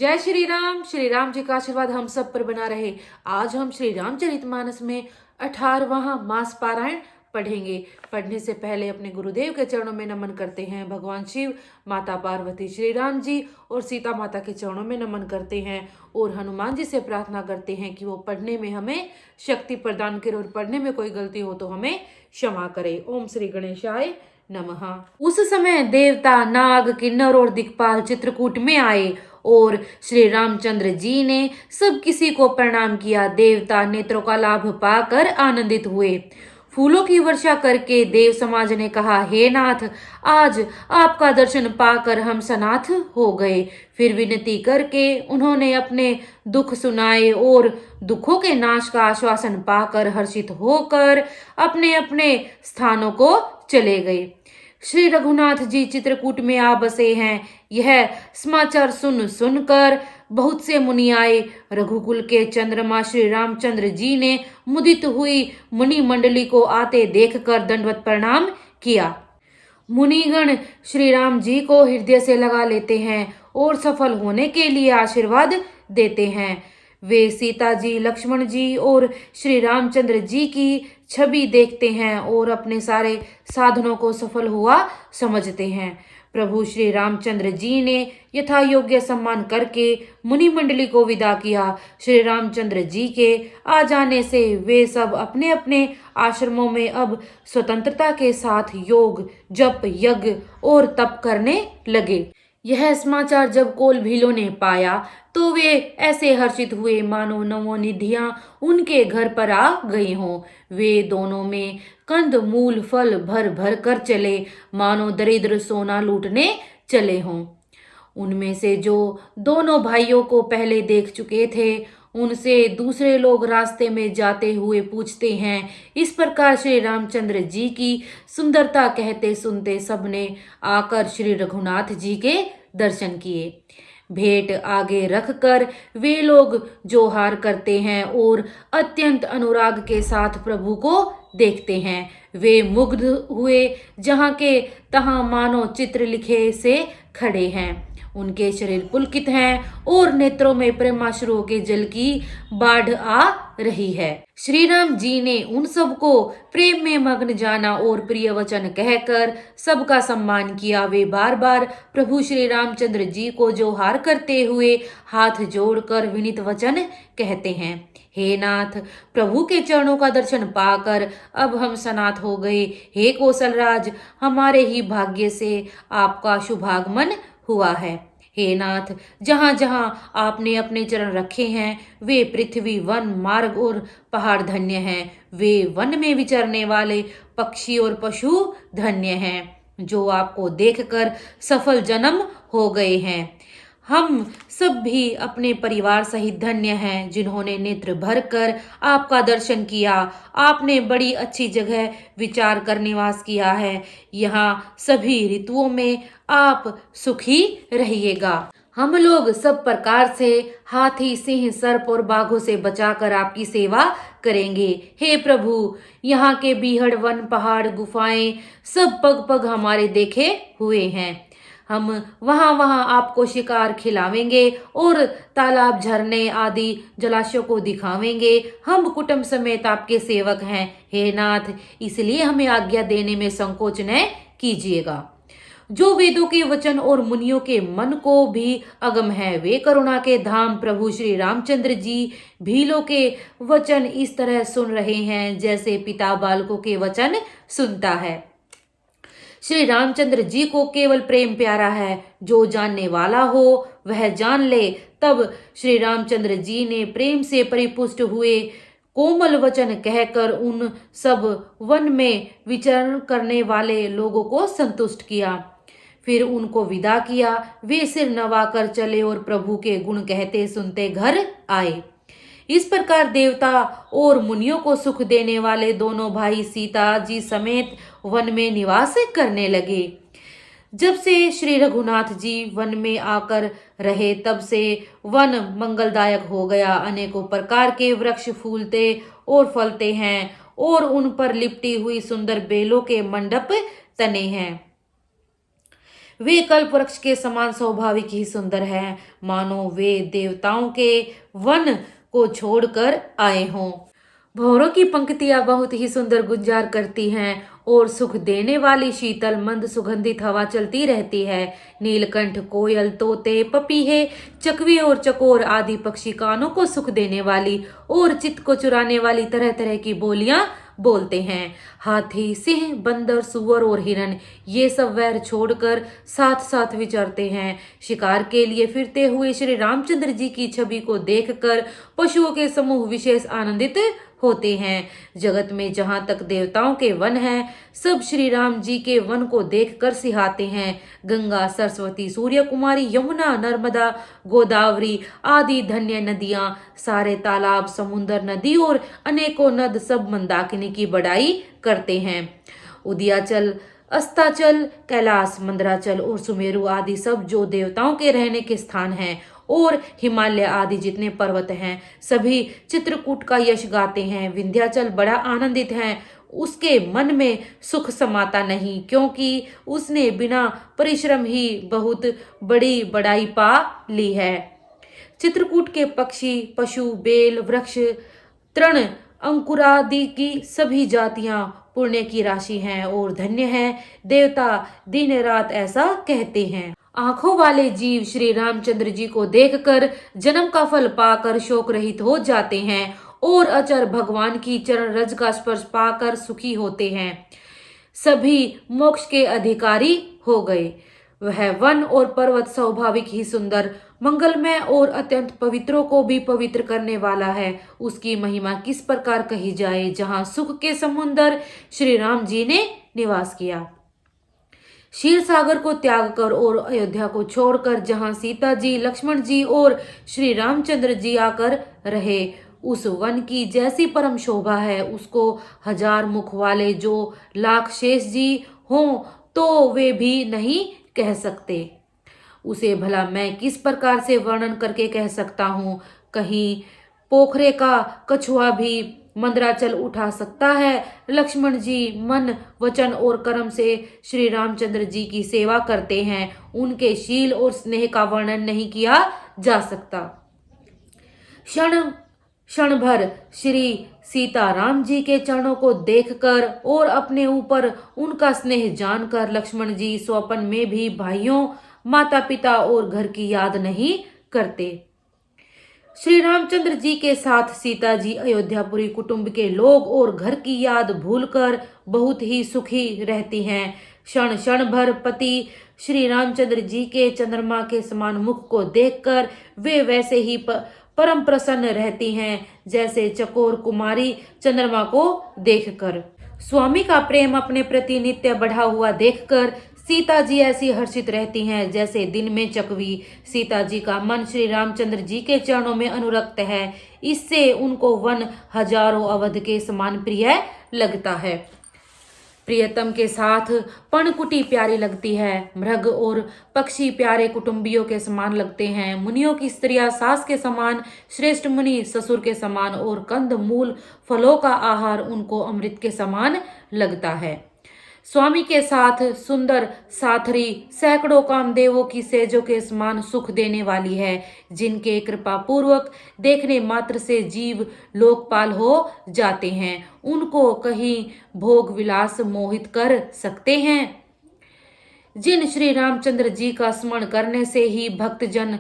जय श्री राम जी का आशीर्वाद हम सब पर बना रहे। आज हम श्री रामचरितमानस में 18वां मास पारायण पढ़ेंगे। पढ़ने से पहले अपने गुरुदेव के चरणों में नमन करते हैं। भगवान शिव, माता पार्वती, श्री राम जी और सीता माता के चरणों में नमन करते हैं और हनुमान जी से प्रार्थना करते हैं कि वो पढ़ने में हमें शक्ति प्रदान करे और पढ़ने में कोई गलती हो तो हमें क्षमा करे। ओम श्री गणेशाय नमः। उस समय देवता, नाग, किन्नर और दिक्पाल चित्रकूट में आए और श्री रामचंद्र जी ने सब किसी को प्रणाम किया। देवता नेत्रों का लाभ पाकर आनंदित हुए। फूलों की वर्षा करके देव समाज ने कहा, हे नाथ, आज आपका दर्शन पाकर हम सनाथ हो गए। फिर विनती करके उन्होंने अपने दुख सुनाए और दुखों के नाश का आश्वासन पाकर हर्षित होकर अपने अपने स्थानों को चले गए। श्री रघुनाथ जी चित्रकूट में आ बसे हैं। यह समाचार सुन सुनकर बहुत से मुनि आए। रघुकुल के चंद्रमा श्री रामचंद्र जी ने मुदित हुई मुनि मंडली को आते देखकर दंडवत प्रणाम किया। मुनिगण श्री राम जी को हृदय से लगा लेते हैं और सफल होने के लिए आशीर्वाद देते हैं। वे सीता जी, लक्ष्मण जी और श्री रामचंद्र जी की छवि देखते हैं और अपने सारे साधनों को सफल हुआ समझते हैं। प्रभु श्री रामचंद्र जी ने यथा योग्य सम्मान करके मुनि मंडली को विदा किया। श्री रामचंद्र जी के आ जाने से वे सब अपने अपने आश्रमों में अब स्वतंत्रता के साथ योग, जप, यज्ञ और तप करने लगे। यह समाचार जब कोल भीलों ने पाया तो वे ऐसे हर्षित हुए मानो नवोनिधियां उनके घर पर आ गई हों। वे दोनों में कंद मूल फल भर भर कर चले मानो दरिद्र सोना लूटने चले हों। उनमें से जो दोनों भाइयों को पहले देख चुके थे उनसे दूसरे लोग रास्ते में जाते हुए पूछते हैं। इस प्रकार श्री रामचंद्र जी की सुंदरता कहते सुनते सबने आकर श्री रघुनाथ जी के दर्शन किए। भेंट आगे रखकर वे लोग जोहार करते हैं और अत्यंत अनुराग के साथ प्रभु को देखते हैं। वे मुग्ध हुए जहाँ के तहाँ मानो चित्र लिखे से खड़े हैं। उनके शरीर पुलकित हैं और नेत्रों में प्रेमाश्रुओं के जल की बाढ़ आ रही है। श्री राम जी ने उन सबको प्रेम में मग्न जाना और प्रिय वचन कहकर सबका सम्मान किया। वे बार बार प्रभु श्री रामचंद्र जी को जोहार करते हुए हाथ जोड़कर विनीत वचन कहते हैं। हे नाथ, प्रभु के चरणों का दर्शन पाकर अब हम सनाथ हो गए। हे कौशलराज, हमारे ही भाग्य से आपका शुभागमन हुआ है। हे नाथ, जहाँ जहाँ आपने अपने चरण रखे हैं वे पृथ्वी, वन, मार्ग और पहाड़ धन्य हैं। वे वन में विचरने वाले पक्षी और पशु धन्य हैं जो आपको देखकर सफल जन्म हो गए हैं। हम सब भी अपने परिवार सहित धन्य हैं जिन्होंने नेत्र भर कर आपका दर्शन किया। आपने बड़ी अच्छी जगह विचार कर निवास किया है। यहाँ सभी ऋतुओं में आप सुखी रहिएगा। हम लोग सब प्रकार से हाथी, सिंह, सर्प और बाघों से बचाकर आपकी सेवा करेंगे। हे प्रभु, यहाँ के बीहड़, वन, पहाड़, गुफाएं सब पग पग हमारे देखे हुए हैं। हम वहाँ वहाँ आपको शिकार खिलावेंगे और तालाब, झरने आदि जलाशयों को दिखावेंगे। हम कुटुंब समेत आपके सेवक हैं। हे नाथ, इसलिए हमें आज्ञा देने में संकोच न कीजिएगा। जो वेदों के वचन और मुनियों के मन को भी अगम है, वे करुणा के धाम प्रभु श्री रामचंद्र जी भीलों के वचन इस तरह सुन रहे हैं जैसे पिता बालकों के वचन सुनता है। श्री रामचंद्र जी को केवल प्रेम प्यारा है। जो जानने वाला हो वह जान ले। तब श्री रामचंद्र जी ने प्रेम से परिपुष्ट हुए कोमल वचन कहकर उन सब वन में विचरण करने वाले लोगों को संतुष्ट किया। फिर उनको विदा किया। वे सिर नवाकर चले और प्रभु के गुण कहते सुनते घर आए। इस प्रकार देवता और मुनियों को सुख देने वाले दोनों भाई सीता जी समेत वन में निवास करने लगे। जब से श्री रघुनाथ जी वन में आकर रहे तब से वन मंगलदायक हो गया। अनेकों प्रकार के वृक्ष फूलते और फलते हैं और उन पर लिपटी हुई सुंदर बेलों के मंडप तने हैं। वे कल्प वृक्ष के समान स्वाभाविक ही सुंदर हैं, मानो वे देवताओं के वन को छोड़कर आए हों। भंवरों की पंक्तियां बहुत ही सुंदर गुंजार करती हैं और सुख देने वाली शीतल मंद सुगंधित हवा चलती रहती है। नीलकंठ, कोयल, तोते, पपीहे, चकवी और चकोर आदि पक्षी कानों को सुख देने वाली और चित्त को चुराने वाली तरह तरह की बोलियां बोलते हैं। हाथी, सिंह, बंदर, सुअर और हिरन ये सब वैर छोड़कर साथ साथ विचरते हैं। शिकार के लिए फिरते हुए श्री रामचंद्र जी की छवि को देखकर पशुओं के समूह विशेष आनंदित होते हैं। जगत में जहाँ तक देवताओं के वन हैं, सब श्री राम जी के वन को देखकर सिहाते हैं। गंगा, सरस्वती, सूर्य कुमारी, यमुना, नर्मदा, गोदावरी आदि धन्य नदियाँ, सारे तालाब, समुद्र, नदी और अनेकों नद सब मंदाकिनी की बड़ाई करते हैं। उदयाचल, अस्ताचल, कैलाश, मंदराचल और सुमेरु आदि सब जो देवताओं के रहने के स्थान हैं और हिमालय आदि जितने पर्वत हैं, सभी चित्रकूट का यश गाते हैं। विंध्याचल बड़ा आनंदित है, उसके मन में सुख समाता नहीं, क्योंकि उसने बिना परिश्रम ही बहुत बड़ी बड़ाई पा ली है। चित्रकूट के पक्षी, पशु, बेल, वृक्ष, तृण, अंकुरादि की सभी जातियां पुण्य की राशि हैं और धन्य हैं। देवता दिन रात ऐसा कहते हैं। आंखों वाले जीव श्री रामचंद्र जी को देखकर जन्म का फल पाकर शोक रहित हो जाते हैं और अचर भगवान की चरण रज का स्पर्श पाकर सुखी होते हैं। सभी मोक्ष के अधिकारी हो गए। वह वन और पर्वत स्वाभाविक ही सुंदर, मंगलमय और अत्यंत पवित्रों को भी पवित्र करने वाला है। उसकी महिमा किस प्रकार कही जाए, जहाँ सुख के समुंदर श्री राम जी ने निवास किया। क्षीर सागर को त्याग कर और अयोध्या को छोड़कर जहाँ सीता जी, लक्ष्मण जी और श्री रामचंद्र जी आकर रहे, उस वन की जैसी परम शोभा है, उसको हजार मुख वाले जो लाख शेष जी हों तो वे भी नहीं कह सकते। उसे भला मैं किस प्रकार से वर्णन करके कह सकता हूँ। कहीं पोखरे का कछुआ भी मंदराचल उठा सकता है। लक्ष्मण जी मन, वचन और कर्म से श्री रामचंद्र जी की सेवा करते हैं। उनके शील और स्नेह का वर्णन नहीं किया जा सकता। क्षण भर श्री सीता राम जी के चरणों को देखकर और अपने ऊपर उनका स्नेह जानकर लक्ष्मण जी स्वप्न में भी भाइयों, माता पिता और घर की याद नहीं करते। श्री रामचंद्र जी के साथ सीता जी अयोध्यापुरी कुटुंब के लोग और घर की याद भूलकर बहुत ही सुखी रहती हैं। क्षण क्षण भर पति श्री रामचंद्र जी के चंद्रमा के समान मुख को देखकर वे वैसे ही परम प्रसन्न रहती हैं जैसे चकोर कुमारी चंद्रमा को देखकर। स्वामी का प्रेम अपने प्रति नित्य बढ़ा हुआ देखकर सीता जी ऐसी हर्षित रहती हैं जैसे दिन में चकवी। सीता जी का मन श्री रामचंद्र जी के चरणों में अनुरक्त है, इससे उनको वन हजारों अवध के समान प्रिय लगता है। प्रियतम के साथ पर्णकुटी प्यारी लगती है। मृग और पक्षी प्यारे कुटुंबियों के समान लगते हैं। मुनियों की स्त्रियां सास के समान, श्रेष्ठ मुनि ससुर के समान और कंद मूल फलों का आहार उनको अमृत के समान लगता है। स्वामी के साथ सुंदर साथरी सैकड़ों कामदेवों की सेजों के समान सुख देने वाली है, जिनके कृपा पूर्वक देखने मात्र से जीव लोकपाल हो जाते हैं। उनको कहीं भोग विलास मोहित कर सकते हैं। जिन श्री रामचंद्र जी का स्मरण करने से ही भक्तजन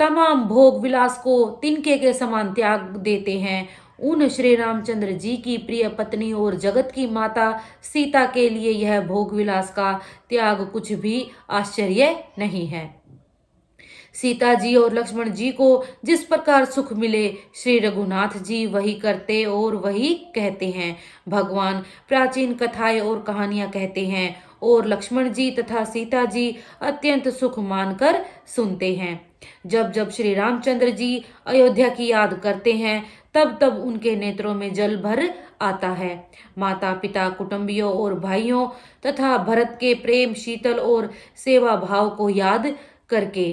तमाम भोग विलास को तिनके के समान त्याग देते हैं, उन श्री रामचंद्र जी की प्रिय पत्नी और जगत की माता सीता के लिए यह भोग विलास का त्याग कुछ भी आश्चर्य नहीं है। सीता जी और लक्ष्मण जी को जिस प्रकार सुख मिले, श्री रघुनाथ जी वही करते और वही कहते हैं। भगवान प्राचीन कथाएं और कहानियां कहते हैं और लक्ष्मण जी तथा सीता जी अत्यंत सुख मानकर सुनते हैं। जब जब श्री रामचंद्र जी अयोध्या की याद करते हैं, तब तब उनके नेत्रों में जल भर आता है। माता पिता, कुटुंबियों और भाइयों तथा भरत के प्रेम, शीतल और सेवा भाव को याद करके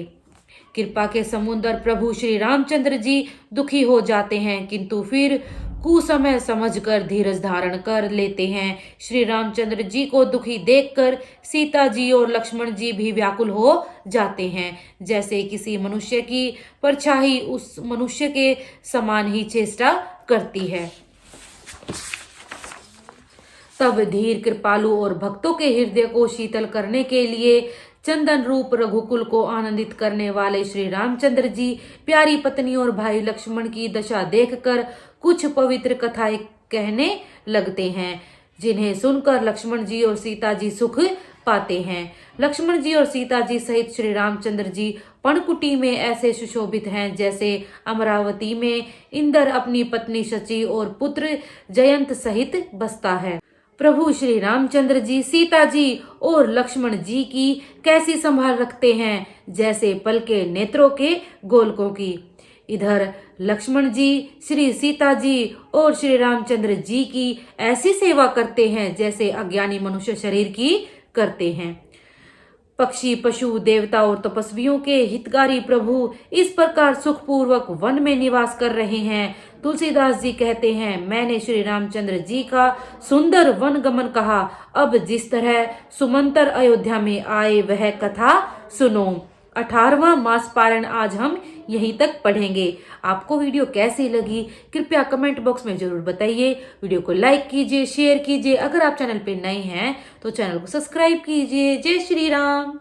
कृपा के समुद्र प्रभु श्री रामचंद्र जी दुखी हो जाते हैं, किंतु फिर कुसमय समझकर धीरज धारण कर लेते हैं। श्री रामचंद्र जी को दुखी देखकर सीता जी और लक्ष्मण जी भी व्याकुल हो जाते हैं। जैसे किसी मनुष्य की परछाई उस मनुष्य के समान ही चेष्टा करती है। तब धीर, कृपालु और भक्तों के हृदय को शीतल करने के लिए चंदन रूप रघुकुल को आनंदित करने वाले श्री रामचंद्र जी प्यारी पत्नी और भाई लक्ष्मण की दशा देखकर कुछ पवित्र कथाएं कहने लगते हैं, जिन्हें सुनकर लक्ष्मण जी और सीता जी सुख पाते हैं। लक्ष्मण जी और सीता जी सहित श्री रामचंद्र जी पर्णकुटी में ऐसे सुशोभित हैं जैसे अमरावती में इंद्र अपनी पत्नी शची और पुत्र जयंत सहित बसता है। प्रभु श्री रामचंद्र जी सीता जी और लक्ष्मण जी की कैसी संभाल रखते हैं, जैसे पल के नेत्रों के गोलकों की। इधर लक्ष्मण जी श्री सीता जी और श्री रामचंद्र जी की ऐसी सेवा करते हैं जैसे अज्ञानी मनुष्य शरीर की करते हैं। पक्षी, पशु, देवता और तपस्वियों के हितकारी प्रभु इस प्रकार सुखपूर्वक वन में निवास कर रहे हैं। तुलसीदास जी कहते हैं, मैंने श्री रामचंद्र जी का सुंदर वन गमन कहा, अब जिस तरह सुमंतर अयोध्या में आए वह कथा सुनो। 18वां मास पारण आज हम यहीं तक पढ़ेंगे। आपको वीडियो कैसी लगी कृपया कमेंट बॉक्स में जरूर बताइए। वीडियो को लाइक कीजिए, शेयर कीजिए। अगर आप चैनल पे नए हैं तो चैनल को सब्सक्राइब कीजिए। जय श्री राम।